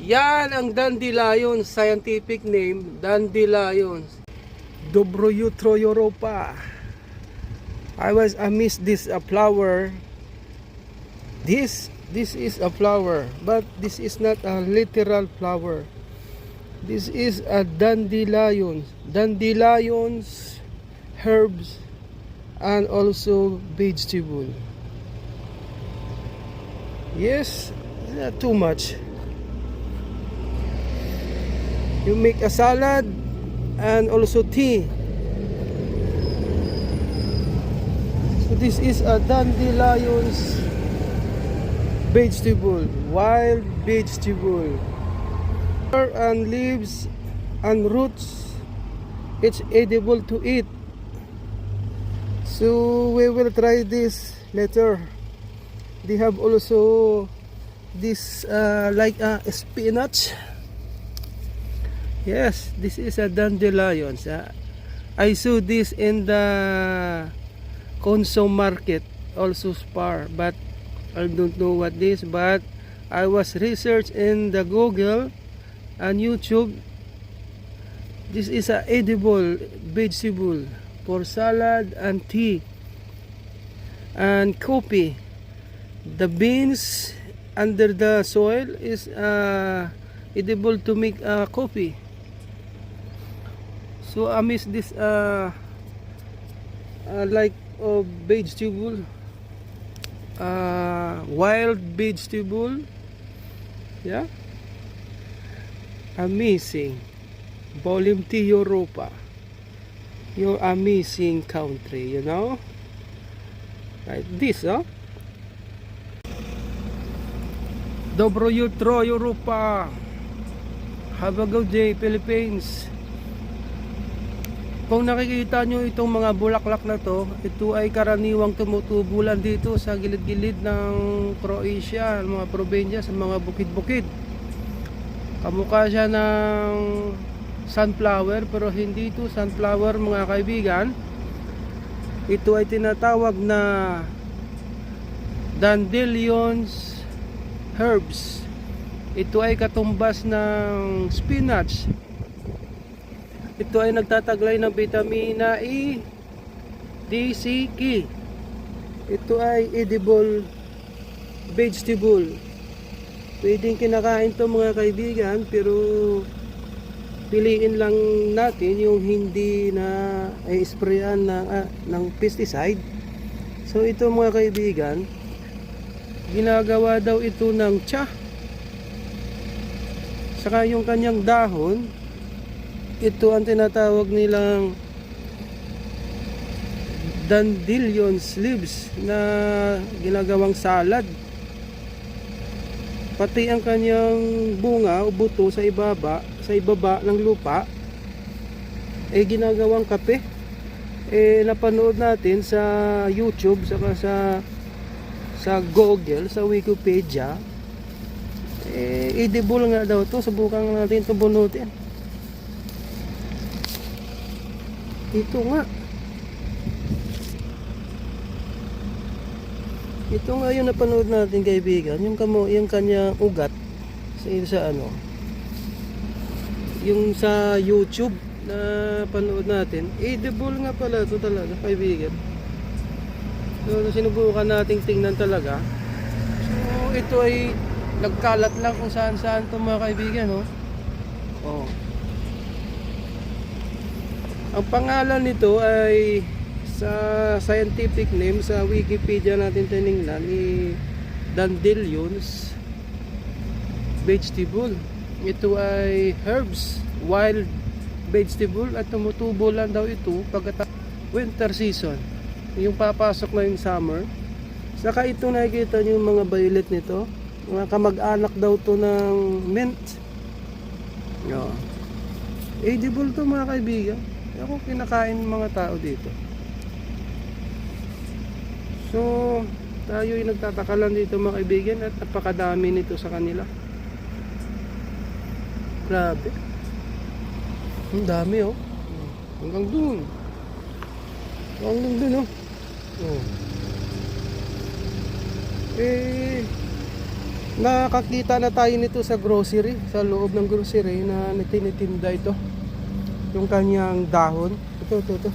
Yan ang dandelion, scientific name, dandelion. Dobroyutro Europa. I was amazed this a flower. This is a flower, but this is not a literal flower. This is a dandelion. Dandelions, herbs, and also vegetable. Yes, not too much. You make a salad and also tea. So this is a dandelion's vegetable, wild vegetable. And leaves and roots, it's edible to eat. So we will try this later. They have also this like a spinach. Yes, this is a dandelion. I saw this in the Consum market, also Spar, but I don't know what this. But I was research in the Google and YouTube. This is a edible vegetable for salad and tea and coffee. The beans under the soil is edible to make coffee. So I miss this like vegetable, wild vegetable. Yeah, amazing. Volumti Europa, your amazing country, you know, like this, huh? Dobroyutro Europa. Have a good day, Philippines. Kung nakikita nyo itong mga bulaklak na to, ito ay karaniwang tumutubulan dito sa gilid-gilid ng Croatia, mga probinsya, sa mga bukid-bukid. Kamukha siya ng sunflower, pero hindi ito sunflower, mga kaibigan. Ito ay tinatawag na dandelions herbs. Ito ay katumbas ng spinach. Ito ay nagtataglay ng vitamina E, D, C, K. Ito ay edible vegetable. Pwedeng kinakain to, mga kaibigan, pero piliin lang natin yung hindi na sprayan ng pesticide. So ito, mga kaibigan, ginagawa daw ito ng tsa. Saka yung kanyang dahon, ito ang tinatawag nilang dandelion leaves na ginagawang salad. Pati ang kanyang bunga o buto sa ibaba ng lupa ay ginagawang kape. Napanood natin sa YouTube, saka sa Google, sa Wikipedia. Edible nga daw to. Subukan natin ito bunutin. Ito nga. Ito nga yung napanood natin, kaibigan. Yung kanya ugat sa ano. Yung sa YouTube na panood natin. Edible nga pala ito talaga, kaibigan. So sinubukan nating tingnan talaga. So ito ay nagkalat lang kung saan-saan ito, mga kaibigan, oh. Oh. Ang pangalan nito ay sa scientific name sa Wikipedia natin tiningnan ni dandelions vegetable. Ito ay herbs, wild vegetable, at tumutubo lang daw ito pagkatapos winter season. Yung papasok na yung summer. Saka ito nakikita nyo yung mga violet nito. Mga kamag-anak daw to ng mint. No. Edible to, mga kaibigan. Ako kinakain ng mga tao dito. So tayo ay nagtataka lang dito, mga kaibigan, at napakadami nito sa kanila. Grabe. Ang dami, oh. Hanggang dun. Hanggang dun, oh. Oh. Nakakita na tayo nito sa grocery, sa loob ng grocery na tinitinda ito. Yung kanyang dahon. Ito.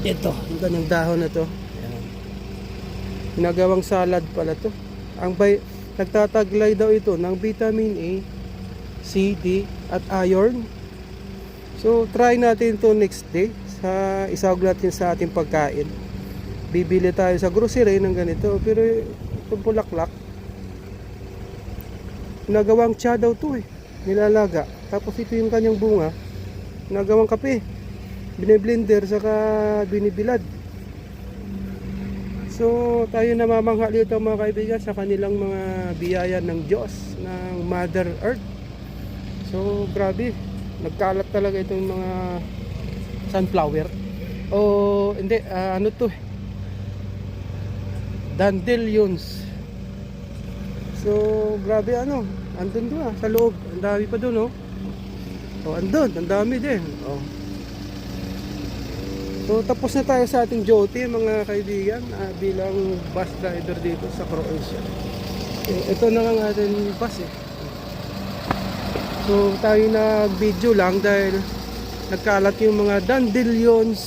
Ito, yung kanyang dahon na to. Ayan. Ginagawang salad pala to. Nagtataglay daw ito ng vitamin A, C, D at iron. So try natin to next day. Isahog natin sa ating pagkain. Bibili tayo sa grocery ng ganito, pero itong bulaklak ginagawang tsa daw to nilalaga. Tapos ito yung kanyang bunga, ginagawang kape, biniblender saka binibilad. So tayo namamangha dito mga kaibigan sa kanilang mga biyaya ng Diyos, ng Mother Earth. So grabe, nagkalat talaga itong mga sunflower. Hindi, ano to dandelions. So grabe, andun doon sa loob, ang dami pa doon andun, ang dami din. So tapos na tayo sa ating duty mga kaibigan, bilang bus driver dito sa Croatia. Ito na lang ating bus So tayo nag-video lang dahil nagkalat yung mga dandelions,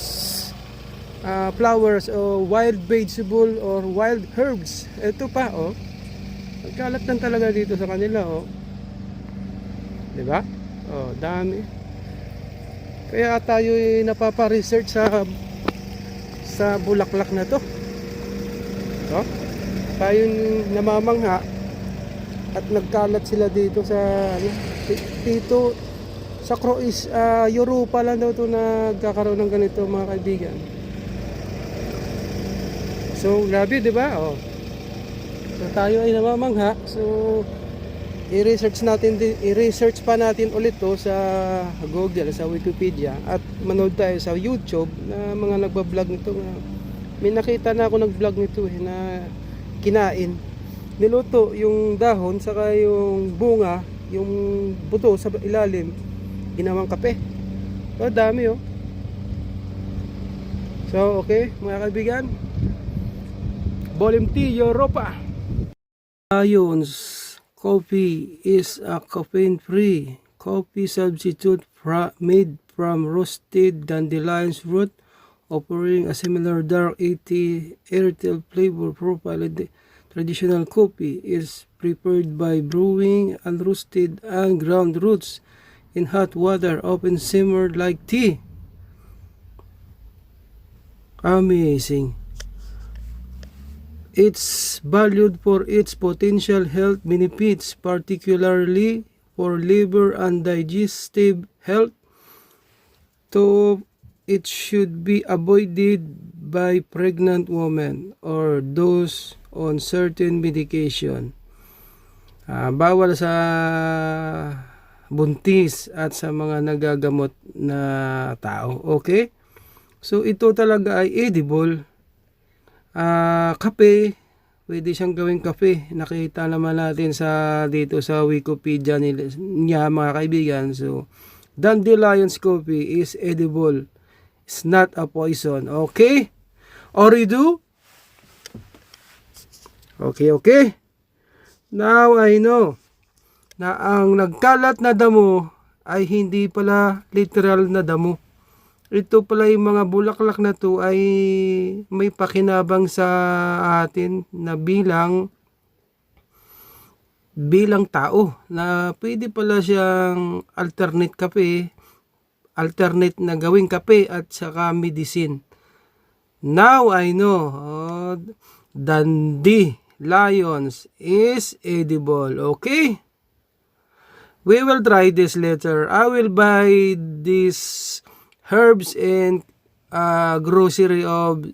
flowers o wild vegetable or wild herbs. Ito pa nagkalat lang talaga dito sa kanila diba? Dami. Kaya tayo napapa-research sa bulaklak na to. Tayo namamangha at nagkalat sila dito dito sa Croatia, Europa lang daw to nagkakaroon ng ganito mga kaibigan. So grabe, di ba? So tayo ay namamangha. So i-research pa natin ulit to sa Google, sa Wikipedia, at manood tayo sa YouTube na mga nagba-vlog nito. May nakita na ako nag-vlog nito na kinain. Niluto yung dahon saka yung bunga, yung buto sa ilalim, ginawang kape. So dami So okay mga kaibigan, Volume T Europa. Ions coffee is a caffeine-free coffee substitute made from roasted dandelion root, offering a similar dark irritable flavor profile. Traditional coffee is prepared by brewing unroasted and ground roots in hot water, often simmered like tea. Amazing. It's valued for its potential health benefits, particularly for liver and digestive health. So it should be avoided by pregnant women or those on certain medication. Bawal sa buntis at sa mga nagagamot na tao. Okay? So ito talaga ay edible. Kape, pwede siyang gawing kape. Nakita naman natin dito sa Wikipedia niya mga kaibigan. So dandelions coffee is edible. It's not a poison. Okay? Oridu? Okay. Now I know na ang nagkalat na damo ay hindi pala literal na damo. Ito pala yung mga bulaklak na to ay may pakinabang sa atin na bilang tao, na pwede pala siyang alternate na gawing kape at saka medicine. Now I know, dandelions is edible. Okay? We will try this later. I will buy this herbs and grocery of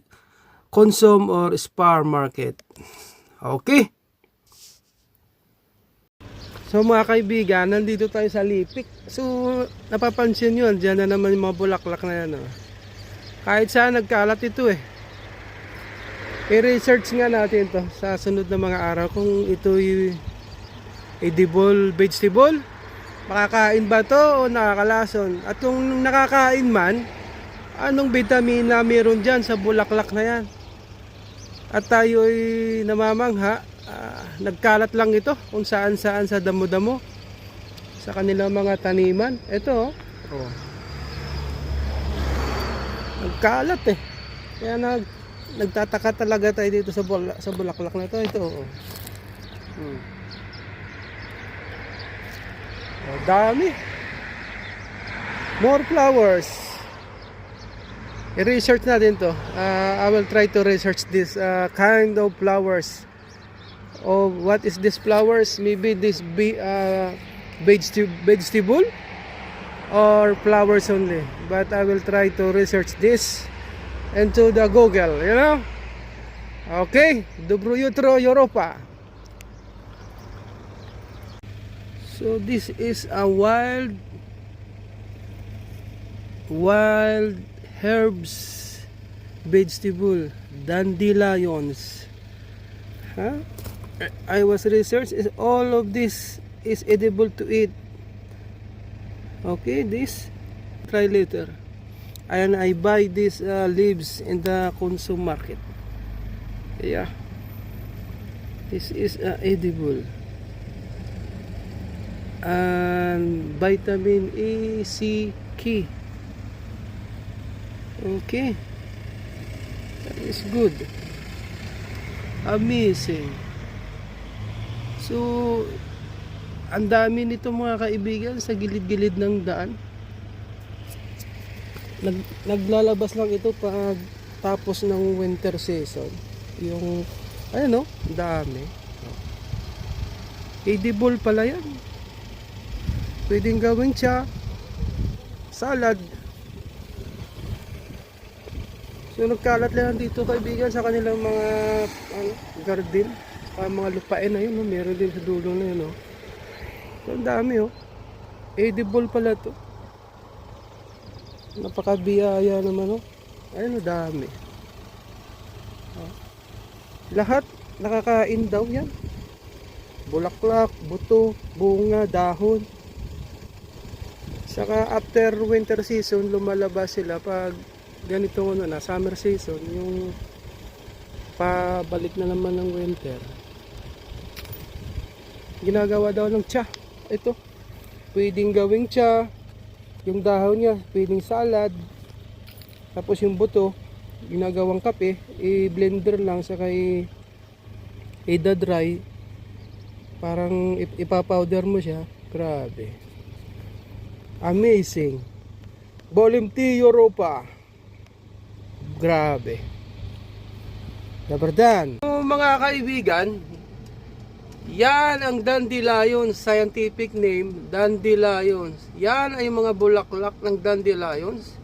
Consum or Spar Market. Okay? So mga kaibigan, nandito tayo sa Lipik. So napapansin nyo, dyan na naman yung mga bulaklak na yan. Kahit saan nagkalat ito I-research nga natin to sa sunod na mga araw kung ito yung edible vegetable. Makakain ba to o nakakalason? At kung nakakain man, anong vitamina meron dyan sa bulaklak na yan? At tayo ay namamangha nagkalat lang ito kung saan saan sa damo-damo sa kanilang mga taniman. Ito oh. Nagkalat eh. Kaya nagtataka talaga tayo dito sa bulaklak na ito. Ito oh. Oh, dami. More flowers. I-research natin to. I will try to research this kind of flowers. Oh, what is this flowers? Maybe this vegetable or flowers only. But I will try to research this into the Google, you know. Okay, Dobro Jutro Europa. So this is a wild herbs vegetable, dandelions. I was research is all of this is edible to eat. Okay, this try later. And I buy these leaves in the consumer market. Yeah, this is edible. And vitamin E, C, K. Okay, that is good. Amazing. So ang dami nito mga kaibigan sa gilid-gilid ng daan. Naglalabas lang ito pag tapos ng winter season. Yung ano, dami. Edible pala yan. Pwedeng gawing tsa, salad. So nagkalat lang dito kaibigan sa kanilang mga garden, sa mga lupain na yun, meron din sa dulo na yun. So ang dami edible pala to. Napakabiyaya naman ayun, dami. Lahat nakakain daw yan. Bulaklak, buto, bunga, dahon. Saka after winter season lumalabas sila pag ganito na summer season, yung pabalik na naman ng winter. Ginagawa daw ng tsa. Ito, pwedeng gawing tsa. Yung dahon niya pwedeng salad. Tapos yung buto ginagawang kape, i-blender lang saka i-dry. Parang ipapowder mo siya. Grabe. Amazing. Volume T Europa. Grabe. Labardan. Mga kaibigan, yan ang dandelions, scientific name, dandelions. Yan ay mga bulaklak ng dandelions.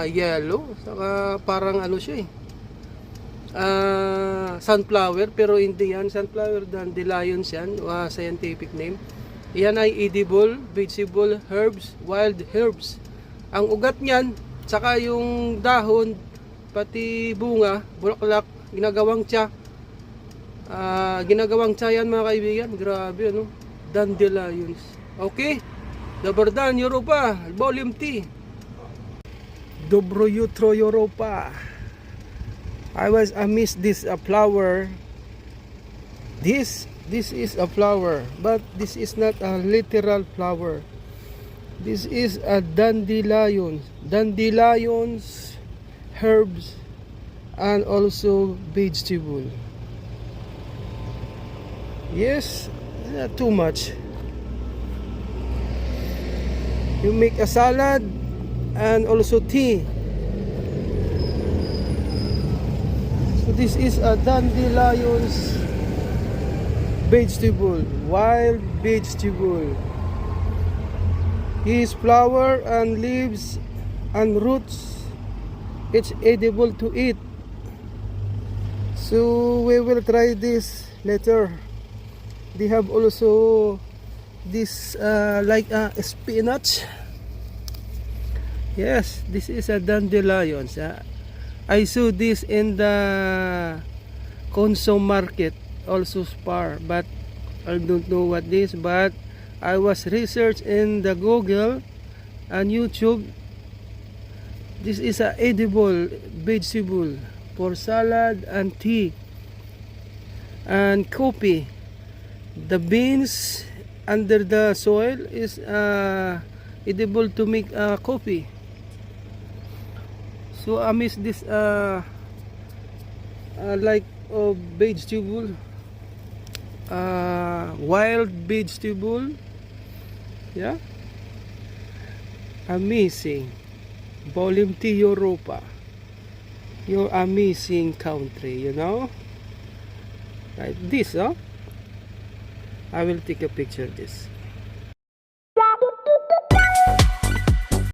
Yellow, saka parang ano siya sunflower, pero hindi yan sunflower, dandelions yan, scientific name. Yan ay edible, vegetable, herbs, wild herbs. Ang ugat niyan, saka yung dahon, pati bunga, bulaklak, ginagawang tsa. Ginagawang tsa yan mga kaibigan. Grabe dandelions. Okay, Labardan Europa, Volume T. Dobro Jutro Europa. I was amazed this flower. This is a flower, but this is not a literal flower. This is a dandelions, herbs, and also vegetable. Yes, not too much. You make a salad and also tea. So this is a dandelions vegetable, wild vegetable. His flower and leaves and roots, it's edible to eat. So we will try this later. They have also this like a spinach. Yes, this is a dandelions. I saw this in the consumer market, also Spar, but I don't know what this, but I was research in the Google and YouTube. This is a edible vegetable for salad and tea. and coffee. The beans under the soil is edible to make coffee. So I miss this like vegetable, wild vegetable. Yeah, amazing. Volunteer Europa, your amazing country, you know. Like this, huh? I will take a picture of this.